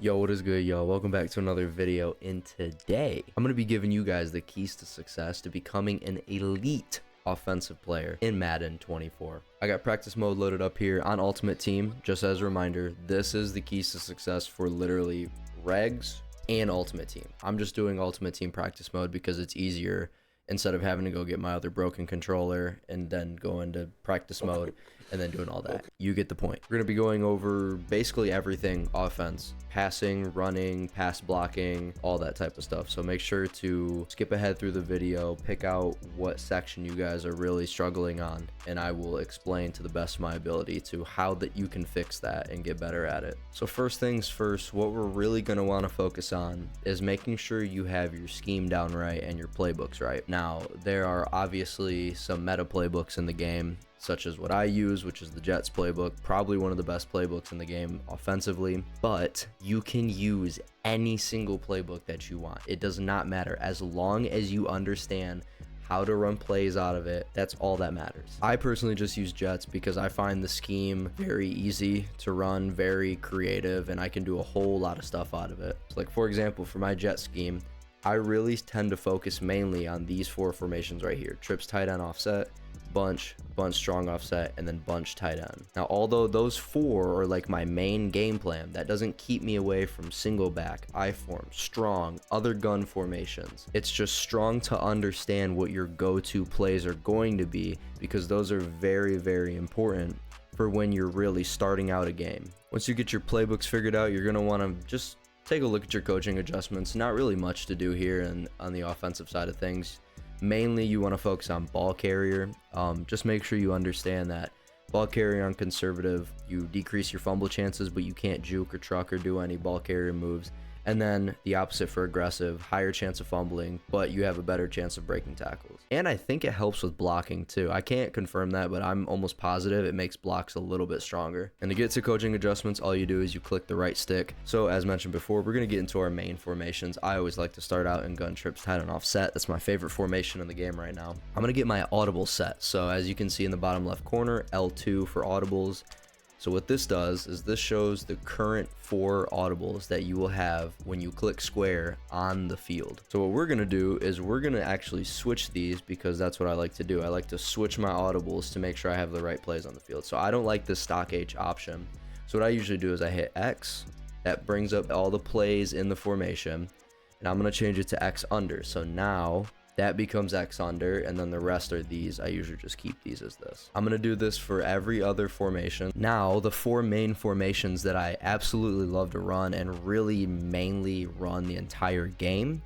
Yo, what is good, y'all? Welcome back to another video. And today I'm going to be giving you guys the keys to success to becoming an elite offensive player in Madden 24. I got practice mode loaded up here on Ultimate Team. Just as a reminder, this is the keys to success for literally regs and Ultimate Team. I'm just doing Ultimate Team practice mode because it's easier instead of having to go get my other broken controller and then go into practice mode and then doing all that. You get the point. We're going to be going over basically everything offense, passing, running, pass blocking, all that type of stuff. So make sure to skip ahead through the video, pick out what section you guys are really struggling on, and I will explain to the best of my ability to how that you can fix that and get better at it. So first things first, what we're really going to want to focus on is making sure you have your scheme down right and your playbooks right. Now, there are obviously some meta playbooks in the game, such as what I use, which is the Jets playbook, probably one of the best playbooks in the game offensively, but you can use any single playbook that you want. It does not matter as long as you understand how to run plays out of it. That's all that matters. I personally just use Jets because I find the scheme very easy to run, very creative, and I can do a whole lot of stuff out of it. So like, for example, for my Jet scheme, I really tend to focus mainly on these four formations right here: trips, tight end, offset, bunch, strong offset, and then bunch, tight end. Now, although those four are like my main game plan, that doesn't keep me away from single back, I form, strong, other gun formations. It's just strong to understand what your go-to plays are going to be, because those are very, very important for when you're really starting out a game. Once you get your playbooks figured out, you're going to want to just take a look at your coaching adjustments. Not really much to do here and on the offensive side of things. Mainly you want to focus on ball carrier. Just make sure you understand that ball carrier on conservative, you decrease your fumble chances, but you can't juke or truck or do any ball carrier moves. And then the opposite for aggressive, higher chance of fumbling, but you have a better chance of breaking tackles. And I think it helps with blocking too. I can't confirm that, but I'm almost positive it makes blocks a little bit stronger. And to get to coaching adjustments, all you do is you click the right stick. So as mentioned before, we're going to get into our main formations. I always like to start out in gun, trips, tight end, offset. That's my favorite formation in the game right now. I'm going to get my audible set. So as you can see in the bottom left corner, L2 for audibles. So what this does is this shows the current 4 audibles that you will have when you click square on the field. So what we're going to do is we're going to actually switch these, because that's what I like to do. I like to switch my audibles to make sure I have the right plays on the field. So I don't like this stock H option. So what I usually do is I hit X. That brings up all the plays in the formation. And I'm going to change it to X under. So now that becomes X under, and then the rest are these. I usually just keep these as this. I'm going to do this for every other formation. Now, the 4 main formations that I absolutely love to run and really mainly run the entire game,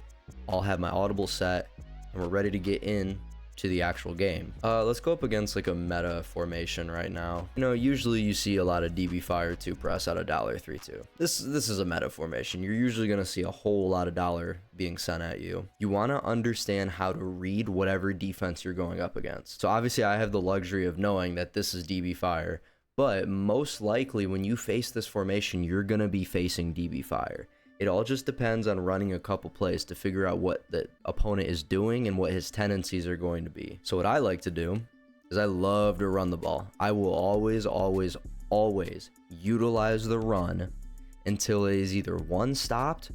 I'll have my audible set, and we're ready to get in to the actual game. Let's go up against like a meta formation right now. You know, usually you see a lot of DB fire 2 press out of $3-2. This is a meta formation. You're usually going to see a whole lot of dollar being sent at you. You want to understand how to read whatever defense you're going up against. So obviously I have the luxury of knowing that this is DB fire, but most likely when you face this formation, you're going to be facing DB fire. It all just depends on running a couple plays to figure out what the opponent is doing and what his tendencies are going to be. So what I like to do is I love to run the ball. I will always utilize the run until it is either one, stopped,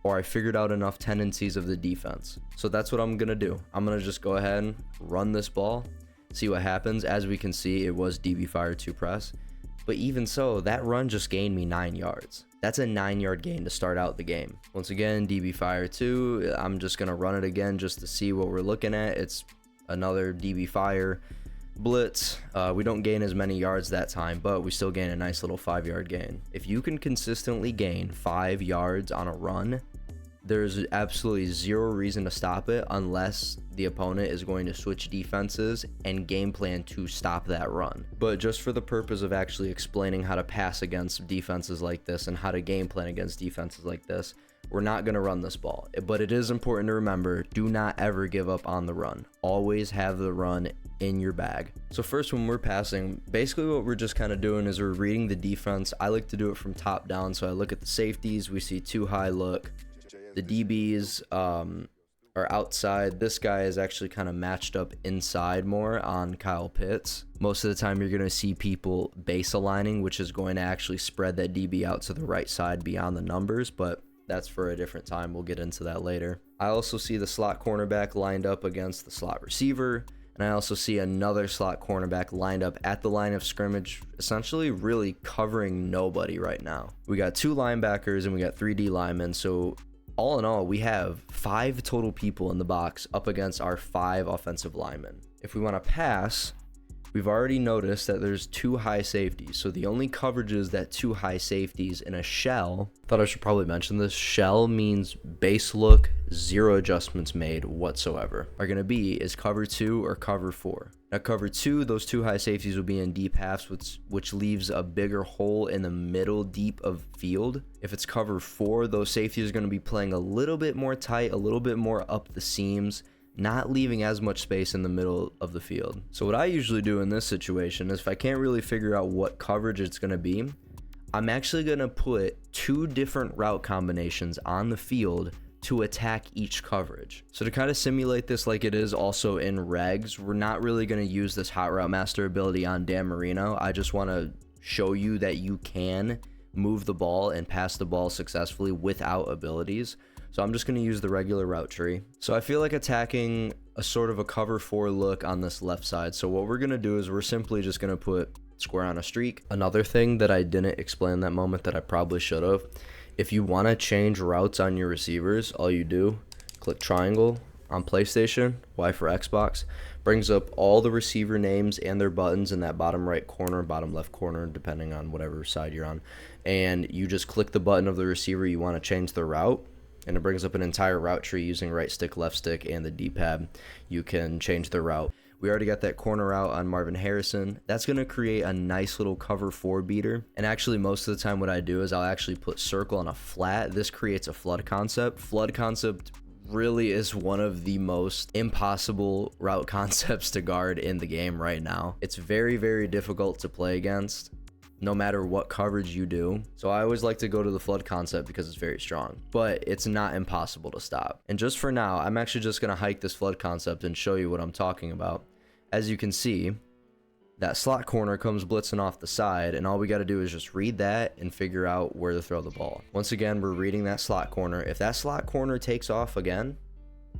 or I figured out enough tendencies of the defense. So that's what I'm going to do. I'm going to just go ahead and run this ball, see what happens. As we can see, it was DB fire 2 press. But even so, that run just gained me 9 yards. That's a 9-yard gain to start out the game. Once again, DB fire 2. I'm just going to run it again just to see what we're looking at. It's another DB fire blitz. We don't gain as many yards that time, but we still gain a nice little 5-yard gain. If you can consistently gain 5 yards on a run, there's absolutely zero reason to stop it unless the opponent is going to switch defenses and game plan to stop that run. But just for the purpose of actually explaining how to pass against defenses like this and how to game plan against defenses like this, we're not going to run this ball. But it is important to remember, do not ever give up on the run. Always have the run in your bag. So first, when we're passing, basically what we're just kind of doing is we're reading the defense. I like to do it from top down. So I look at the safeties. We see too high look. The DBs, are outside. This guy is actually kind of matched up inside more on Kyle Pitts. Most of the time you're going to see people base aligning, which is going to actually spread that DB out to the right side beyond the numbers, but that's for a different time. We'll get into that later. I also see the slot cornerback lined up against the slot receiver, and I also see another slot cornerback lined up at the line of scrimmage, essentially really covering nobody right now. We got 2 linebackers and we got 3 D linemen, so all in all, we have 5 total people in the box up against our 5 offensive linemen. If we want to pass, we've already noticed that there's 2 high safeties. So the only coverages that 2 high safeties in a shell, thought I should probably mention this, shell means base look, 0 adjustments made whatsoever, are going to be is cover 2 or cover 4. Now cover 2, those 2 high safeties will be in deep halves, which leaves a bigger hole in the middle deep of field. If it's cover 4, those safeties are going to be playing a little bit more tight, a little bit more up the seams, not leaving as much space in the middle of the field. So what I usually do in this situation is if I can't really figure out what coverage it's going to be, I'm actually going to put 2 different route combinations on the field to attack each coverage. So to kind of simulate this like it is also in regs, we're not really going to use this hot route master ability on Dan Marino. I just want to show you that you can move the ball and pass the ball successfully without abilities. So I'm just going to use the regular route tree. So I feel like attacking a sort of a cover 4 look on this left side. So what we're going to do is we're simply just going to put square on a streak. Another thing that I didn't explain in that moment that I probably should have, if you want to change routes on your receivers, all you do, click triangle on PlayStation, Y for Xbox, brings up all the receiver names and their buttons in that bottom right corner, bottom left corner, depending on whatever side you're on. And you just click the button of the receiver you want to change the route, and it brings up an entire route tree using right stick, left stick, and the D-pad. You can change the route. We already got that corner route on Marvin Harrison. That's going to create a nice little cover 4 beater. And actually, most of the time what I do is I'll actually put circle on a flat. This creates a flood concept. Flood concept really is one of the most impossible route concepts to guard in the game right now. It's very, very difficult to play against, no matter what coverage you do. So I always like to go to the flood concept because it's very strong, but it's not impossible to stop. And just for now, I'm actually just going to hike this flood concept and show you what I'm talking about. As you can see, that slot corner comes blitzing off the side, and all we got to do is just read that and figure out where to throw the ball. Once again, we're reading that slot corner. If that slot corner takes off again,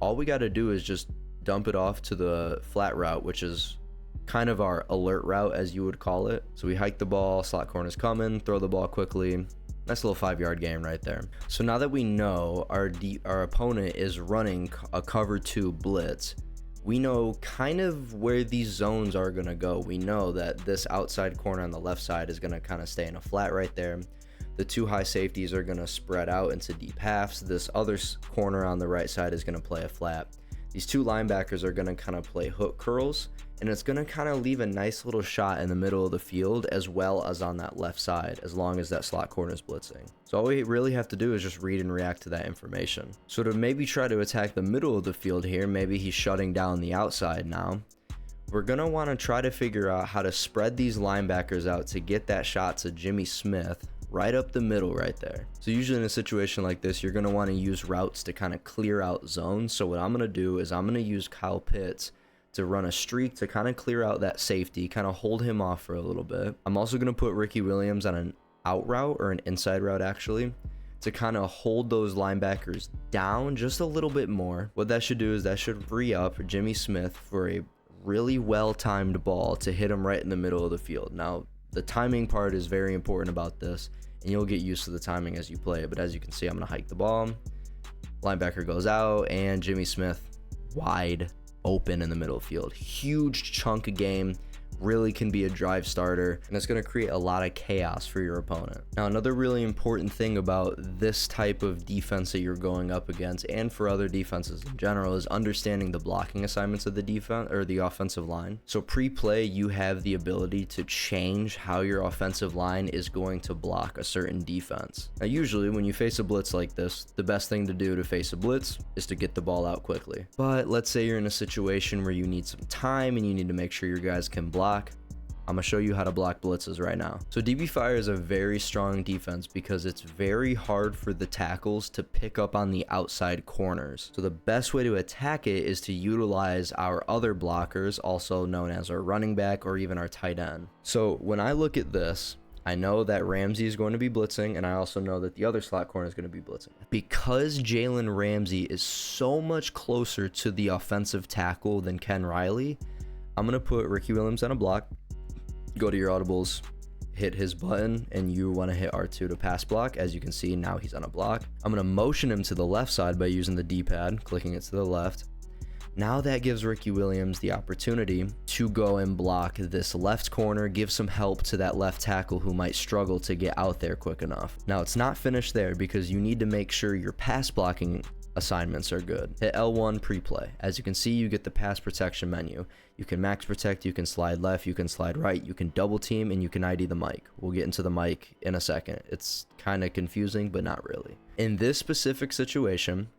all we got to do is just dump it off to the flat route, which is kind of our alert route, as you would call it. So we hike the ball, slot corner's coming, throw the ball quickly. Nice little 5-yard gain right there. So now that we know our opponent is running a cover 2 blitz, we know kind of where these zones are going to go. We know that this outside corner on the left side is going to kind of stay in a flat right there. The 2 high safeties are going to spread out into deep halves. This other corner on the right side is going to play a flat. These 2 linebackers are going to kind of play hook curls, and it's going to kind of leave a nice little shot in the middle of the field as well as on that left side, as long as that slot corner is blitzing. So all we really have to do is just read and react to that information. So to maybe try to attack the middle of the field here, maybe he's shutting down the outside now, we're going to want to try to figure out how to spread these linebackers out to get that shot to Jimmy Smith right up the middle right there. So usually in a situation like this, you're going to want to use routes to kind of clear out zones. So what I'm going to do is I'm going to use Kyle Pitts to run a streak to kind of clear out that safety, kind of hold him off for a little bit. I'm also going to put Ricky Williams on an out route, or an inside route actually, to kind of hold those linebackers down just a little bit more. What that should do is that should free up Jimmy Smith for a really well-timed ball to hit him right in the middle of the field. Now, the timing part is very important about this, and you'll get used to the timing as you play it. But as you can see, I'm going to hike the ball. Linebacker goes out, and Jimmy Smith wide open in the middle of the field. Huge chunk of game. Really can be a drive starter, and it's going to create a lot of chaos for your opponent. Now, another really important thing about this type of defense that you're going up against, and for other defenses in general, is understanding the blocking assignments of the defense or the offensive line. So pre-play, you have the ability to change how your offensive line is going to block a certain defense. Now, usually when you face a blitz like this, the best thing to do to face a blitz is to get the ball out quickly. But let's say you're in a situation where you need some time and you need to make sure your guys can block. I'm I'm gonna show you how to block blitzes right now. So DB Fire is a very strong defense because it's very hard for the tackles to pick up on the outside corners. So the best way to attack it is to utilize our other blockers, also known as our running back or even our tight end. So when I look at this, I know that Ramsey is going to be blitzing, and I also know that the other slot corner is going to be blitzing. Because Jalen Ramsey is so much closer to the offensive tackle than Ken Riley, I'm going to put Ricky Williams on a block. Go to your Audibles, hit his button, and you want to hit R2 to pass block. As you can see, now he's on a block. I'm going to motion him to the left side by using the D-pad, clicking it to the left. Now that gives Ricky Williams the opportunity to go and block this left corner, give some help to that left tackle who might struggle to get out there quick enough. Now it's not finished there because you need to make sure your pass blocking assignments are good. Hit L1 pre-play. As you can see, you get the pass protection menu. You can max protect, you can slide left, you can slide right, you can double team, and you can ID the mic. We'll get into the mic in a second. It's kind of confusing, but not really. In this specific situation,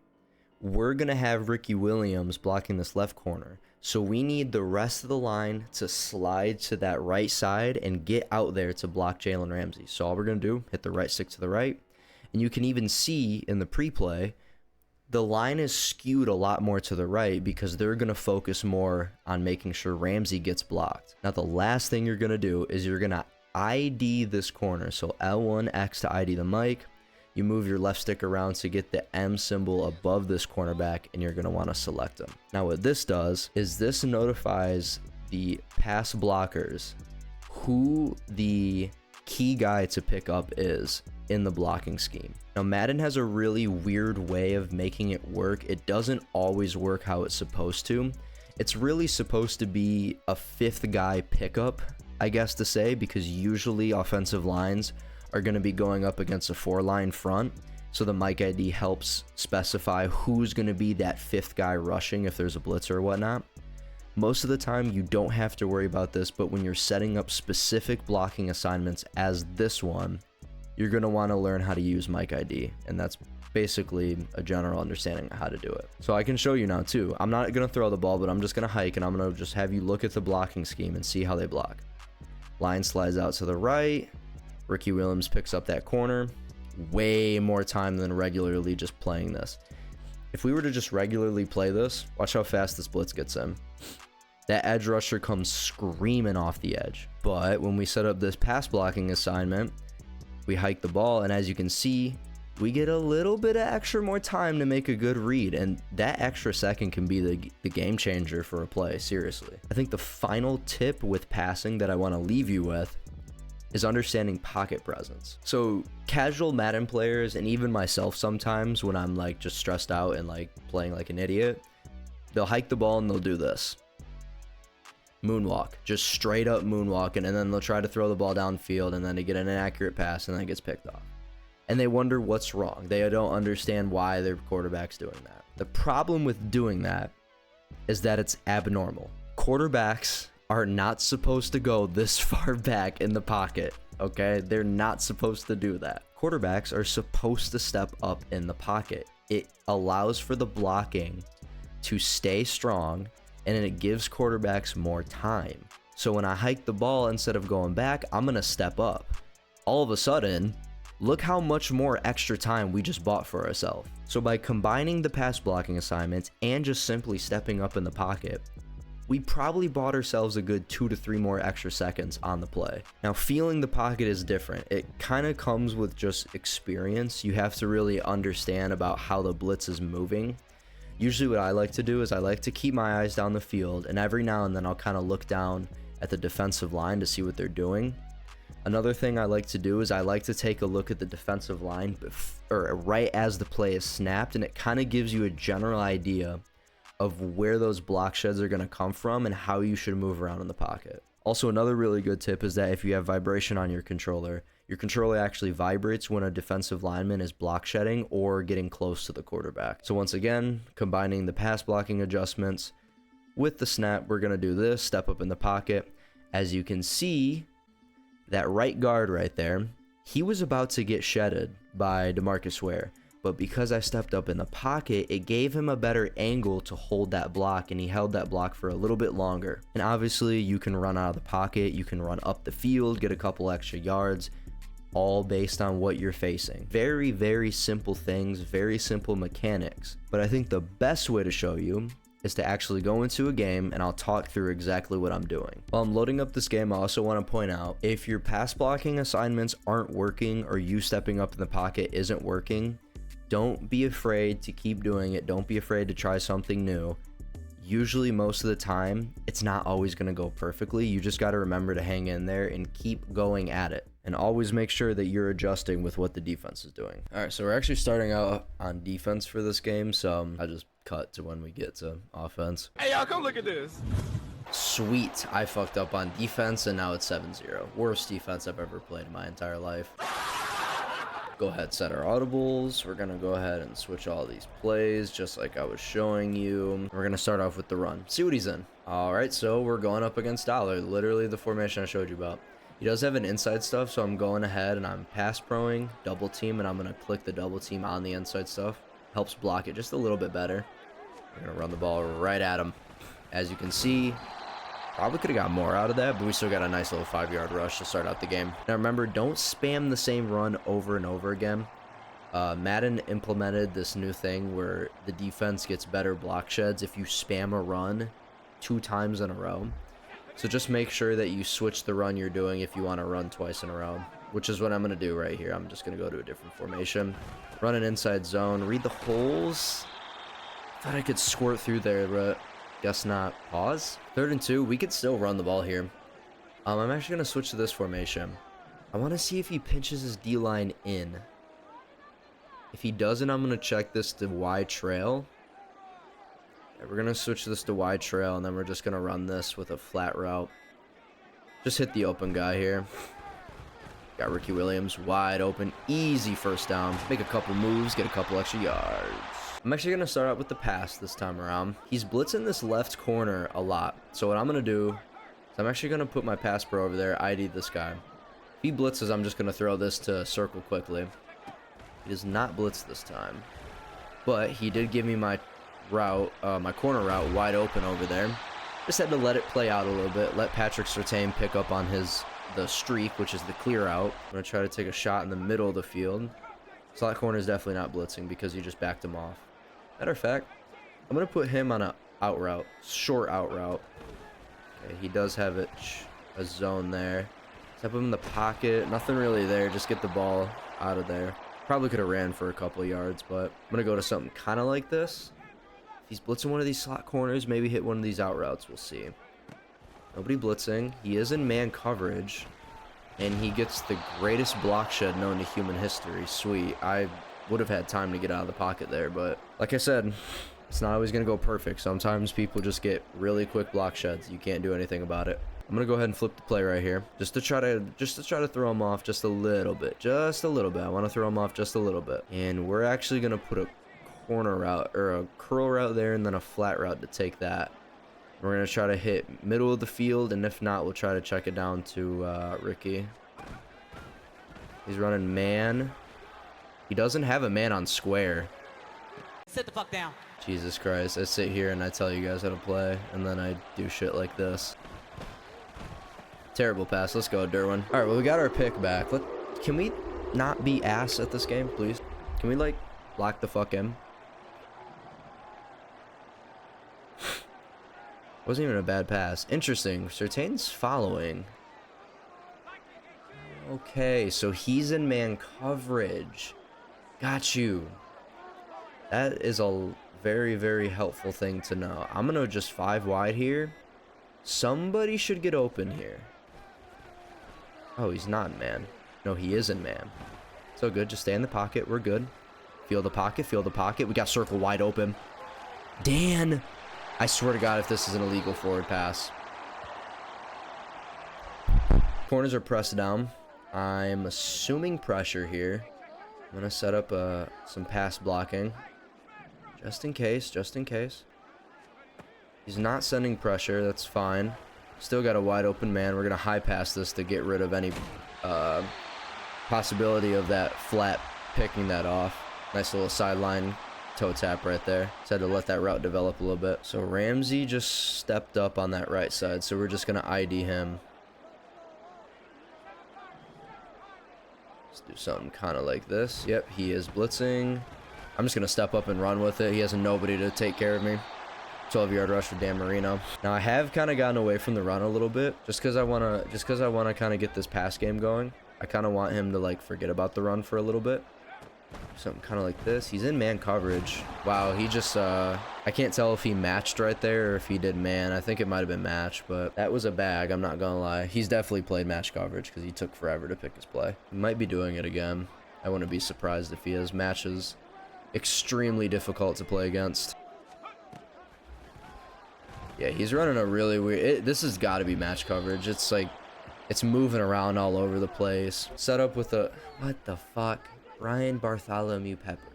we're going to have Ricky Williams blocking this left corner. So we need the rest of the line to slide to that right side and get out there to block Jalen Ramsey. So all we're going to do, hit the right stick to the right. And you can even see in the pre-play, the line is skewed a lot more to the right because they're going to focus more on making sure Ramsey gets blocked. Now, the last thing you're going to do is you're going to ID this corner. So L1X to ID the mic. You move your left stick around to get the M symbol above this cornerback, and you're going to want to select them. Now, what this does is this notifies the pass blockers who the key guy to pick up is in the blocking scheme. Now, Madden has a really weird way of making it work. It doesn't always work how it's supposed to. It's really supposed to be a fifth guy pickup, I guess to say, because usually offensive lines are going to be going up against a 4-line front. So the mic ID helps specify who's going to be that fifth guy rushing if there's a blitz or whatnot. Most of the time you don't have to worry about this, but when you're setting up specific blocking assignments as this one, you're going to want to learn how to use mic ID. And that's basically a general understanding of how to do it. So I can show you now too. I'm not going to throw the ball, but I'm just going to hike, and I'm going to just have you look at the blocking scheme and see how they block. Line slides out to the right. Ricky Williams picks up that corner. Way more time than regularly just playing this. If we were to just regularly play this, watch how fast this blitz gets in. That edge rusher comes screaming off the edge. But when we set up this pass blocking assignment, we hike the ball, and as you can see, we get a little bit of extra more time to make a good read, and that extra second can be the game changer for a play, seriously. I think the final tip with passing that I want to leave you with is understanding pocket presence. So casual Madden players, and even myself sometimes when I'm like just stressed out and like playing like an idiot, they'll hike the ball and they'll do this. Moonwalk, just straight up moonwalking, and then they'll try to throw the ball downfield, and then they get an inaccurate pass and then it gets picked off. And they wonder what's wrong. They don't understand why their quarterback's doing that. The problem with doing that is that it's abnormal. Quarterbacks are not supposed to go this far back in the pocket, okay? They're not supposed to do that. Quarterbacks are supposed to step up in the pocket. It allows for the blocking to stay strong, and it gives quarterbacks more time. So when I hike the ball, instead of going back, I'm gonna step up. All of a sudden, look how much more extra time we just bought for ourselves. So by combining the pass blocking assignments and just simply stepping up in the pocket, we probably bought ourselves a good 2 to 3 more extra seconds on the play. Now, feeling the pocket is different. It kind of comes with just experience. You have to really understand about how the blitz is moving. Usually what I like to do is I like to keep my eyes down the field, and every now and then I'll kind of look down at the defensive line to see what they're doing. Another thing I like to do is I like to take a look at the defensive line right as the play is snapped, and it kind of gives you a general idea of where those block sheds are going to come from and how you should move around in the pocket. Also, another really good tip is that if you have vibration on your controller actually vibrates when a defensive lineman is block shedding or getting close to the quarterback. So once again, combining the pass blocking adjustments with the snap, we're going to do this, step up in the pocket. As you can see, that right guard right there, he was about to get shedded by DeMarcus Ware. but because I stepped up in the pocket, it gave him a better angle to hold that block, and he held that block for a little bit longer. And obviously you can run out of the pocket, you can run up the field, get a couple extra yards, all based on what you're facing. Very, very simple things, very simple mechanics. But I think the best way to show you is to actually go into a game, and I'll talk through exactly what I'm doing. While I'm loading up this game, I also want to point out, if your pass blocking assignments aren't working or you stepping up in the pocket isn't working, don't be afraid to keep doing it. Don't be afraid to try something new. Usually, most of the time, it's not always going to go perfectly. You just got to remember to hang in there and keep going at it. And always make sure that you're adjusting with what the defense is doing. All right, so we're actually starting out on defense for this game, so I'll just cut to when we get to offense. Hey, y'all, come look at this. Sweet, I fucked up on defense, and now it's 7-0. Worst defense I've ever played in my entire life. Go ahead, set our audibles. We're gonna go ahead and switch all these plays just like I was showing you. We're gonna start off with the run, see what he's in. All right, so we're going up against Dollar, literally the formation I showed you about. He does have an inside stuff, so I'm going ahead and I'm pass proing, double team, and I'm gonna click the double team on the inside stuff. Helps block it just a little bit better. We're gonna run the ball right at him. As you can see, probably could have got more out of that, but we still got a nice little 5-yard rush to start out the game. Now remember, don't spam the same run over and over again. Madden implemented this new thing where the defense gets better block sheds if you spam a run 2 times in a row. So just make sure that you switch the run you're doing if you want to run twice in a row, which is what I'm going to do right here. I'm just going to go to a different formation. Run an inside zone. Read the holes. Thought I could squirt through there, but guess not. Pause. 3rd and 2. We could still run the ball here. I'm actually going to switch to this formation. I want to see if he pinches his D-line in. If he doesn't, I'm going to check this to wide trail. We're going to switch this to wide trail, and then we're just going to run this with a flat route. Just hit the open guy here. Got Ricky Williams wide open. Easy first down. Make a couple moves, get a couple extra yards. I'm actually going to start out with the pass this time around. He's blitzing this left corner a lot. So what I'm going to do is I'm actually going to put my pass pro over there, ID this guy. If he blitzes, I'm just going to throw this to circle quickly. He does not blitz this time. But he did give me my route, my corner route wide open over there. Just had to let it play out a little bit. Let Patrick Surtain pick up on the streak, which is the clear out. I'm going to try to take a shot in the middle of the field. Slot corner is definitely not blitzing because you just backed him off. Matter of fact, I'm going to put him on a out route, short out route. Okay, he does have a zone there. Step him in the pocket. Nothing really there. Just get the ball out of there. Probably could have ran for a couple yards, but I'm going to go to something kind of like this. If he's blitzing one of these slot corners, maybe hit one of these out routes. We'll see. Nobody blitzing. He is in man coverage, and he gets the greatest block shed known to human history. Sweet. I would have had time to get out of the pocket there, but like I said, it's not always going to go perfect. Sometimes people just get really quick block sheds. You can't do anything about it. I'm going to go ahead and flip the play right here just to try to throw him off just a little bit. Just a little bit. I want to throw him off just a little bit. And we're actually going to put a corner route or a curl route there and then a flat route to take that. We're going to try to hit middle of the field, and if not, we'll try to check it down to Ricky. He's running man. He doesn't have a man on square. Sit the fuck down. Jesus Christ. I sit here and I tell you guys how to play, and then I do shit like this. Terrible pass. Let's go, Derwin. All right, well, we got our pick back. Can we not be ass at this game, please? Can we, like, lock the fuck in? Wasn't even a bad pass. Interesting. Surtain's following. Okay, so he's in man coverage. Got you. That is a very, very helpful thing to know. I'm going to just 5 wide here. Somebody should get open here. Oh, he's not in man. No, he is in man. So good. Just stay in the pocket. We're good. Feel the pocket. Feel the pocket. We got circle wide open. Dan. I swear to God, if this is an illegal forward pass. Corners are pressed down. I'm assuming pressure here. I'm going to set up some pass blocking. Just in case, just in case. He's not sending pressure. That's fine. Still got a wide open man. We're going to high pass this to get rid of any possibility of that flat picking that off. Nice little sideline toe tap right there. Just had to let that route develop a little bit. So Ramsey just stepped up on that right side, so we're just gonna ID him. Let's do something kind of like this. Yep, he is blitzing. I'm just gonna step up and run with it. He has nobody to take care of me. 12-yard rush for Dan Marino. Now I have kind of gotten away from the run a little bit, just because I wanna kind of get this pass game going. I kind of want him to like forget about the run for a little bit. Something kind of like this. He's in man coverage. Wow, he just I can't tell if he matched right there or if he did man. I think it might have been match, but that was a bag, I'm not gonna lie. He's definitely played match coverage because he took forever to pick his play. He might be doing it again. I wouldn't be surprised if he is. Match is extremely difficult to play against. Yeah, he's running a really weird... this has got to be match coverage. It's like... it's moving around all over the place. Set up with a... what the fuck? Brian Bartholomew Pepper.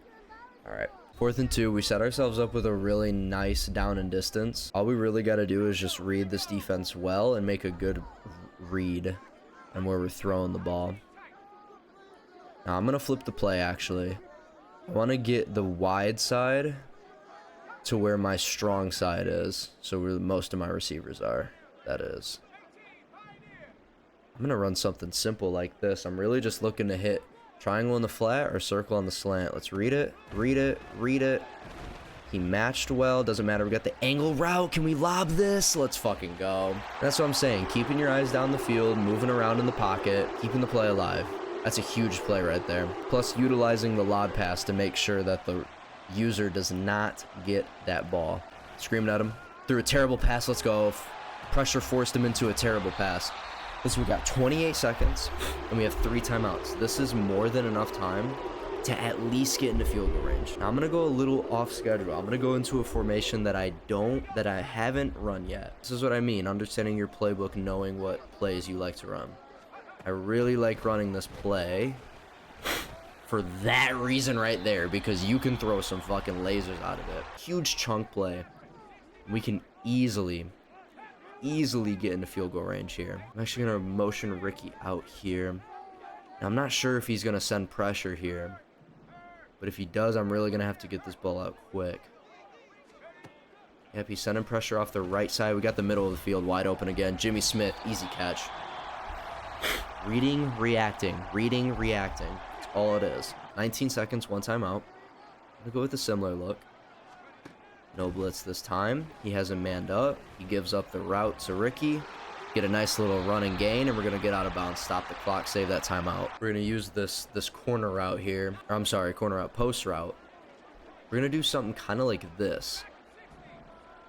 Alright. 4th and 2. We set ourselves up with a really nice down and distance. All we really got to do is just read this defense well and make a good read on where we're throwing the ball. Now, I'm going to flip the play, actually. I want to get the wide side to where my strong side is, so where most of my receivers are. That is. I'm gonna run something simple like this. I'm really just looking to hit triangle in the flat or circle on the slant. Let's read it, read it, read it. He matched well, doesn't matter. We got the angle route. Can we lob this? Let's fucking go. That's what I'm saying. Keeping your eyes down the field, moving around in the pocket, keeping the play alive. That's a huge play right there. Plus utilizing the lob pass to make sure that the user does not get that ball. Screamed at him. Threw a terrible pass. Let's go. Pressure forced him into a terrible pass. Listen, we got 28 seconds and we have 3 timeouts. This is more than enough time to at least get into field goal range. Now I'm gonna go a little off schedule. I'm gonna go into a formation that I haven't run yet. This is what I mean, understanding your playbook, knowing what plays you like to run. I really like running this play for that reason right there, because you can throw some fucking lasers out of it. Huge chunk play. We can easily get into field goal range here. I'm actually gonna motion Ricky out here. Now, I'm not sure if he's gonna send pressure here, but if he does, I'm really gonna have to get this ball out quick. Yep, he's sending pressure off the right side. We got the middle of the field wide open again. Jimmy Smith, easy catch. Reading, reacting. Reading, reacting. That's all it is. 19 seconds, 1 timeout. I'm gonna go with a similar look. No blitz this time. He has him manned up. He gives up the route to Ricky. Get a nice little run and gain, and we're gonna get out of bounds, stop the clock, save that timeout. We're gonna use this corner route here. Or, I'm sorry, corner route, post route. We're gonna do something kind of like this.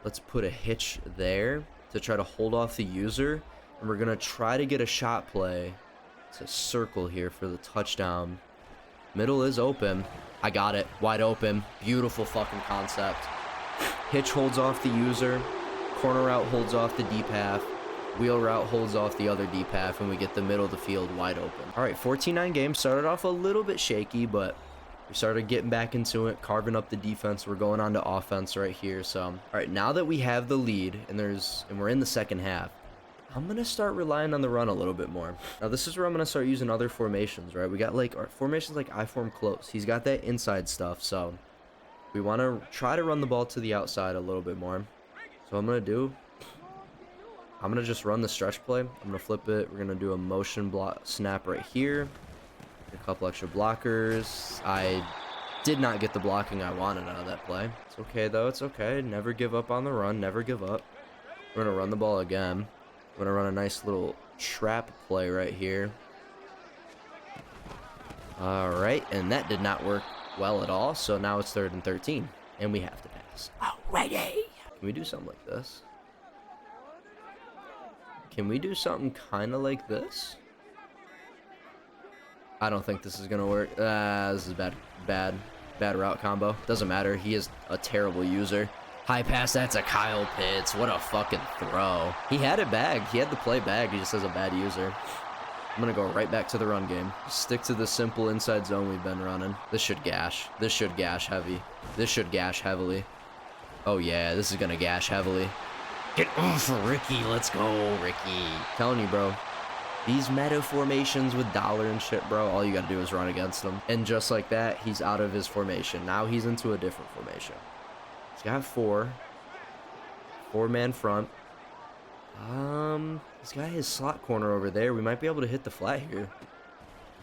Let's put a hitch there to try to hold off the user, and we're gonna try to get a shot play to circle here for the touchdown. Middle is open. I got it. Wide open. Beautiful fucking concept. Hitch holds off the user. Corner route holds off the deep half. Wheel route holds off the other deep half, and we get the middle of the field wide open. All right, 14-9 game. Started off a little bit shaky, but we started getting back into it, carving up the defense. We're going on to offense right here. So, all right, now that we have the lead and we're in the second half, I'm going to start relying on the run a little bit more. Now, this is where I'm going to start using other formations, right? We got like our formations like I form close. He's got that inside stuff, so we want to try to run the ball to the outside a little bit more. So what I'm going to just run the stretch play. I'm going to flip it. We're going to do a motion block snap right here. A couple extra blockers. I did not get the blocking I wanted out of that play. It's okay, though. It's okay. Never give up on the run. Never give up. We're going to run the ball again. I'm going to run a nice little trap play right here. All right, and that did not work well at all, so now it's 3rd and 13, and we have to pass. Alrighty. Can we do something like this? Can we do something kind of like this? I don't think this is going to work. This is bad route combo. Doesn't matter. He is a terrible user. High pass, that's a Kyle Pitts. What a fucking throw. He had it bagged. He had the play bagged. He just has a bad user. I'm going to go right back to the run game. Stick to the simple inside zone we've been running. This should gash. This should gash heavy. This should gash heavily. Oh, yeah. This is going to gash heavily. Get off for Ricky. Let's go, Ricky. Telling you, bro. These meta formations with dollar and shit, bro, all you gotta do is run against them. And just like that, he's out of his formation. Now he's into a different formation. He's got four-man front. He's got his slot corner over there. We might be able to hit the flat here.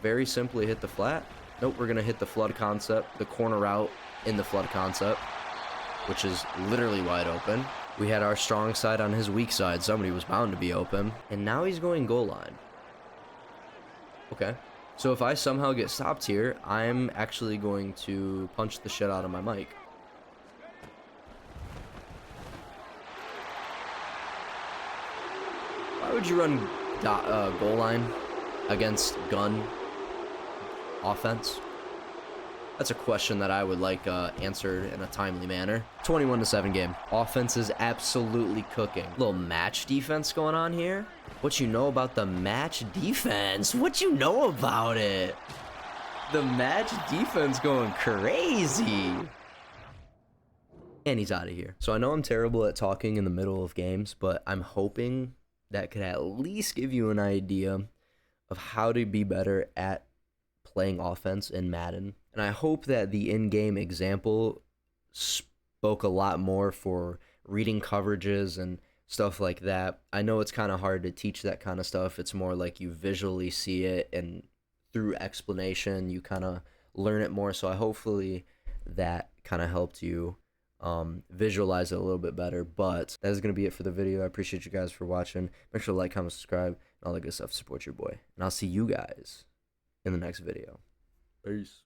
Very simply hit the flat. Nope, we're gonna hit the flood concept, the corner route in the flood concept, which is literally wide open. We had our strong side on his weak side. Somebody was bound to be open. And now he's going goal line. Okay. So if I somehow get stopped here, I'm actually going to punch the shit out of my mic. Why would you run goal line against gun offense? That's a question that I would like answered in a timely manner. 21-7 game. Offense is absolutely cooking. Little match defense going on here. What you know about the match defense? What you know about it? The match defense going crazy. And he's out of here. So I know I'm terrible at talking in the middle of games, but I'm hoping that could at least give you an idea of how to be better at playing offense in Madden. And I hope that the in-game example spoke a lot more for reading coverages and stuff like that. I know it's kind of hard to teach that kind of stuff. It's more like you visually see it, and through explanation you kind of learn it more. So hopefully that kind of helped you visualize it a little bit better. But that is going to be it for the video. I appreciate you guys for watching. Make sure to like, comment, subscribe, and all that good stuff. Support your boy, and I'll see you guys in the next video. Peace.